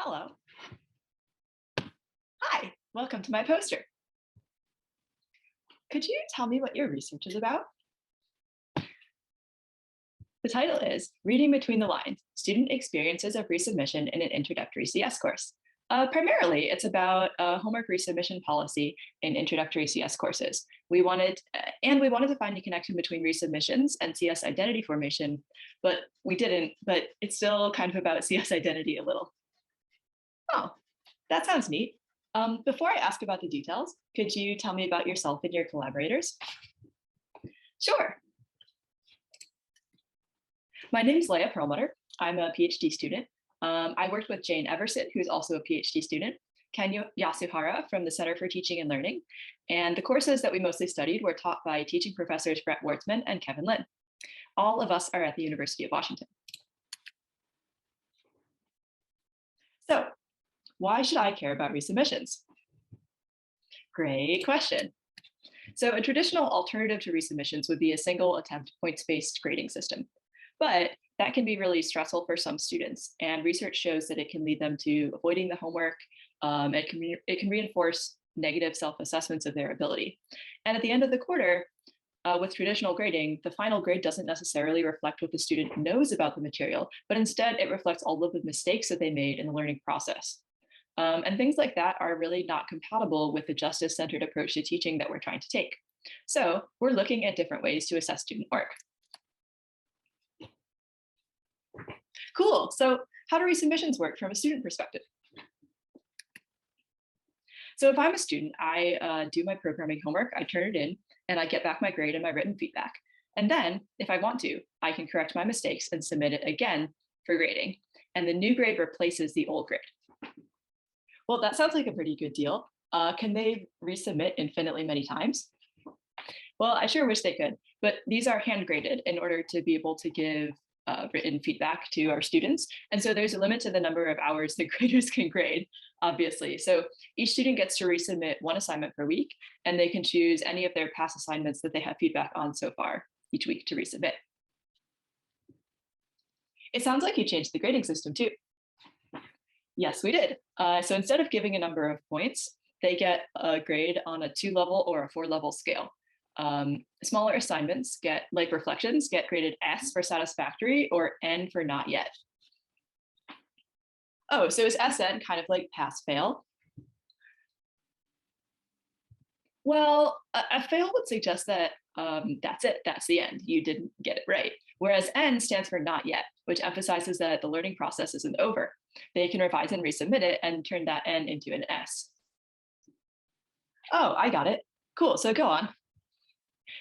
Hello. Hi, welcome to my poster. Could you tell me what your research is about? The title is Reading Between the Lines, Student Experiences of Resubmission in an Introductory CS Course. Primarily, it's about homework resubmission policy in introductory CS courses. We wanted to find a connection between resubmissions and CS identity formation, but we didn't, but it's still kind of about CS identity a little. Oh, that sounds neat. Before I ask about the details, could you tell me about yourself and your collaborators? Sure. My name is Leah Perlmutter. I'm a PhD student. I worked with Jayne Everson, who's also a PhD student, Ken Yasuhara from the Center for Teaching and Learning, and the courses that we mostly studied were taught by teaching professors Brett Wortzman and Kevin Lin. All of us are at the University of Washington. So, why should I care about resubmissions? Great question. So a traditional alternative to resubmissions would be a single attempt points-based grading system. But that can be really stressful for some students, and research shows that it can lead them to avoiding the homework. It can reinforce negative self-assessments of their ability. And at the end of the quarter, with traditional grading, the final grade doesn't necessarily reflect what the student knows about the material, but instead it reflects all of the mistakes that they made in the learning process. And things like that are really not compatible with the justice-centered approach to teaching that we're trying to take. So we're looking at different ways to assess student work. Cool, so how do resubmissions work from a student perspective? So if I'm a student, I do my programming homework, I turn it in, and I get back my grade and my written feedback. And then, if I want to, I can correct my mistakes and submit it again for grading. And the new grade replaces the old grade. Well, that sounds like a pretty good deal. Can they resubmit infinitely many times? Well, I sure wish they could, but these are hand graded in order to be able to give written feedback to our students. And so there's a limit to the number of hours the graders can grade, obviously. So each student gets to resubmit one assignment per week, and they can choose any of their past assignments that they have feedback on so far each week to resubmit. It sounds like you changed the grading system too. Yes, we did. So instead of giving a number of points, they get a grade on a 2-level or a 4-level scale. Smaller assignments like reflections get graded S for satisfactory or N for not yet. Oh, so is SN kind of like pass fail? Well, a fail would suggest that that's it, that's the end, you didn't get it right. Whereas N stands for not yet, which emphasizes that the learning process isn't over. They can revise and resubmit it and turn that N into an S. Oh, I got it. Cool, so go on.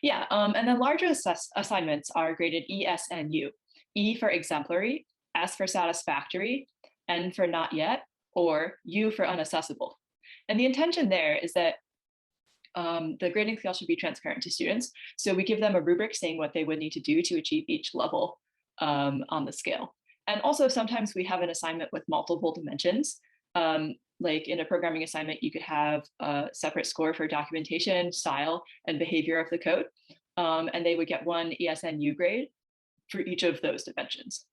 Yeah, and then larger assignments are graded E, S, and U. E for exemplary, S for satisfactory, N for not yet, or U for unaccessible. And the intention there is that the grading scale should be transparent to students. So we give them a rubric saying what they would need to do to achieve each level on the scale. And also sometimes we have an assignment with multiple dimensions. Like in a programming assignment, you could have a separate score for documentation, style, and behavior of the code. And they would get one ESNU grade for each of those dimensions.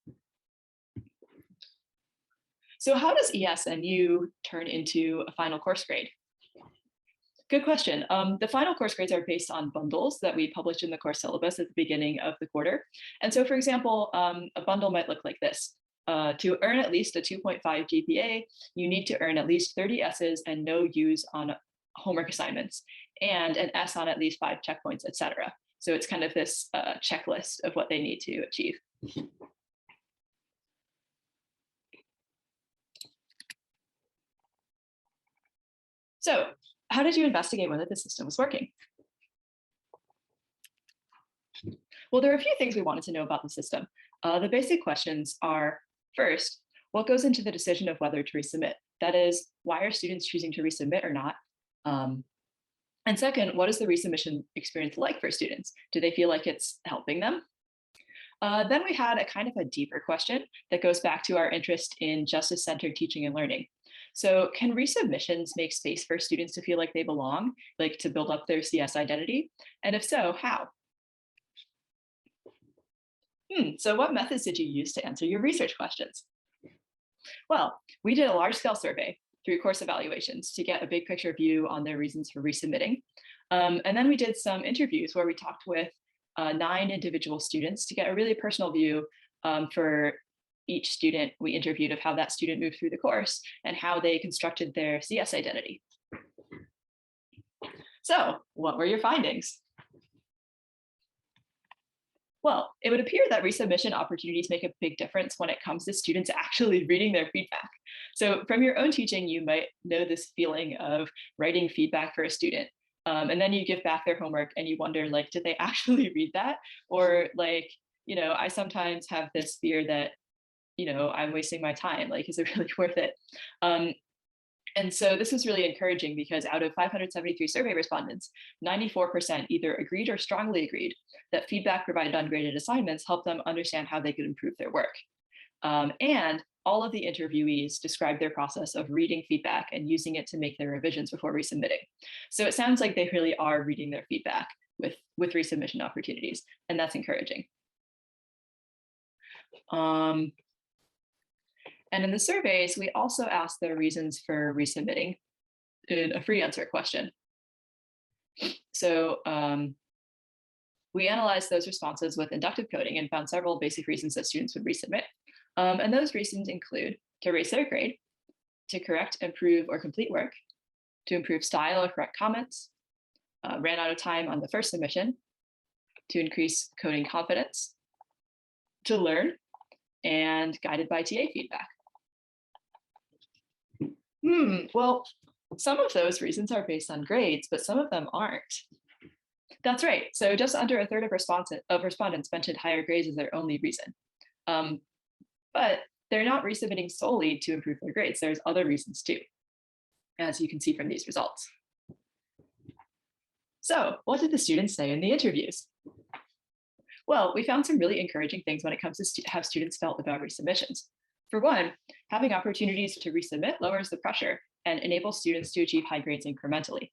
So how does ESNU turn into a final course grade? Good question. The final course grades are based on bundles that we publish in the course syllabus at the beginning of the quarter. And so, for example, a bundle might look like this. To earn at least a 2.5 GPA, you need to earn at least 30 S's and no U's on homework assignments, and an S on at least 5 checkpoints, etc. So it's kind of this checklist of what they need to achieve. So how did you investigate whether the system was working? Well, there are a few things we wanted to know about the system. The basic questions are, first, what goes into the decision of whether to resubmit? That is, why are students choosing to resubmit or not? And second, what is the resubmission experience like for students? Do they feel like it's helping them? Then we had a kind of a deeper question that goes back to our interest in justice-centered teaching and learning. So can resubmissions make space for students to feel like they belong, like to build up their CS identity? And if so, how? So what methods did you use to answer your research questions? Well, we did a large-scale survey through course evaluations to get a big picture view on their reasons for resubmitting. And then we did some interviews where we talked with 9 individual students to get a really personal view for each student we interviewed of how that student moved through the course and how they constructed their CS identity. So, what were your findings? Well, it would appear that resubmission opportunities make a big difference when it comes to students actually reading their feedback. So from your own teaching, you might know this feeling of writing feedback for a student. And then you give back their homework and you wonder, like, did they actually read that? Or like, I sometimes have this fear that, I'm wasting my time. Like, is it really worth it? And so this is really encouraging because out of 573 survey respondents, 94% either agreed or strongly agreed that feedback provided on graded assignments helped them understand how they could improve their work. And all of the interviewees described their process of reading feedback and using it to make their revisions before resubmitting. So it sounds like they really are reading their feedback with resubmission opportunities, and that's encouraging. And in the surveys, we also asked their reasons for resubmitting in a free answer question. So we analyzed those responses with inductive coding and found several basic reasons that students would resubmit. And those reasons include to raise their grade, to correct, improve, or complete work, to improve style or correct comments, ran out of time on the first submission, to increase coding confidence, to learn, and guided by TA feedback. Well, some of those reasons are based on grades, but some of them aren't. That's right. So just under a third of respondents mentioned higher grades as their only reason. But they're not resubmitting solely to improve their grades. There's other reasons too, as you can see from these results. So what did the students say in the interviews? Well, we found some really encouraging things when it comes to how students felt about resubmissions. For one, having opportunities to resubmit lowers the pressure and enables students to achieve high grades incrementally.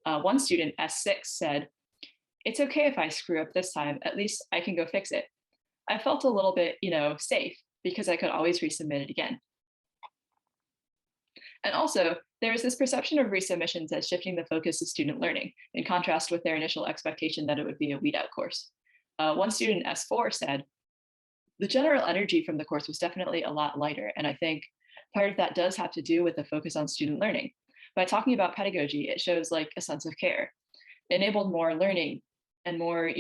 One student, S6, said, "It's okay if I screw up this time, at least I can go fix it. I felt a little bit, safe because I could always resubmit it again." And also, there is this perception of resubmissions as shifting the focus to student learning, in contrast with their initial expectation that it would be a weed-out course. One student, S4, said, "The general energy from the course was definitely a lot lighter, and I think part of that does have to do with the focus on student learning. By talking about pedagogy, it shows like a sense of care. It enabled more learning and more,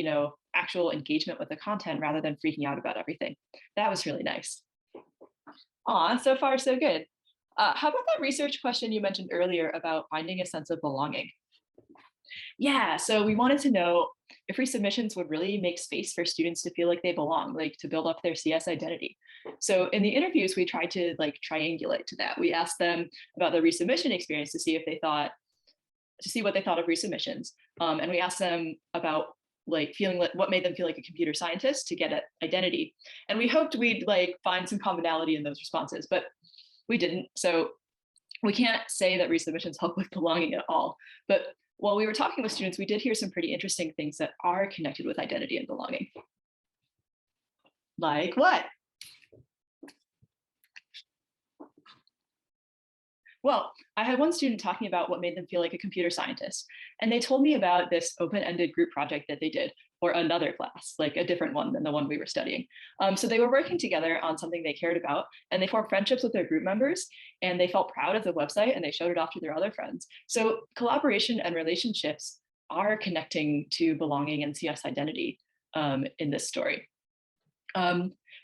actual engagement with the content rather than freaking out about everything." That was really nice. Aw, so far so good. How about that research question you mentioned earlier about finding a sense of belonging? Yeah, so we wanted to know if resubmissions would really make space for students to feel like they belong, like to build up their CS identity. So in the interviews, we tried to triangulate to that. We asked them about the resubmission experience to see if they thought, to see what they thought of resubmissions. And we asked them about feeling like what made them feel like a computer scientist to get at identity. And we hoped we'd find some commonality in those responses, but we didn't. So we can't say that resubmissions help with belonging at all. But while we were talking with students, we did hear some pretty interesting things that are connected with identity and belonging. Like what? Well, I had one student talking about what made them feel like a computer scientist, and they told me about this open-ended group project that they did for another class, like a different one than the one we were studying. So they were working together on something they cared about, and they formed friendships with their group members, and they felt proud of the website, and they showed it off to their other friends. So collaboration and relationships are connecting to belonging and CS identity in this story.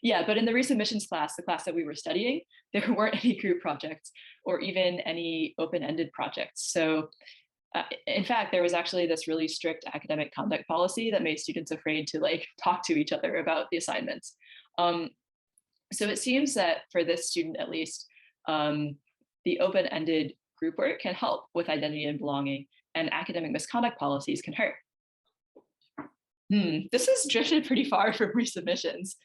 Yeah, but in the resubmissions class, the class that we were studying, there weren't any group projects or even any open-ended projects. So in fact, there was actually this really strict academic conduct policy that made students afraid to talk to each other about the assignments. So it seems that for this student, at least, the open-ended group work can help with identity and belonging, and academic misconduct policies can hurt. This has drifted pretty far from resubmissions.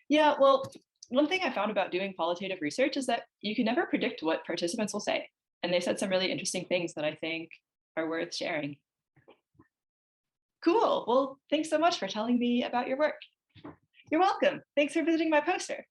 Yeah, well, one thing I found about doing qualitative research is that you can never predict what participants will say. And they said some really interesting things that I think are worth sharing. Cool. Well, thanks so much for telling me about your work. You're welcome. Thanks for visiting my poster.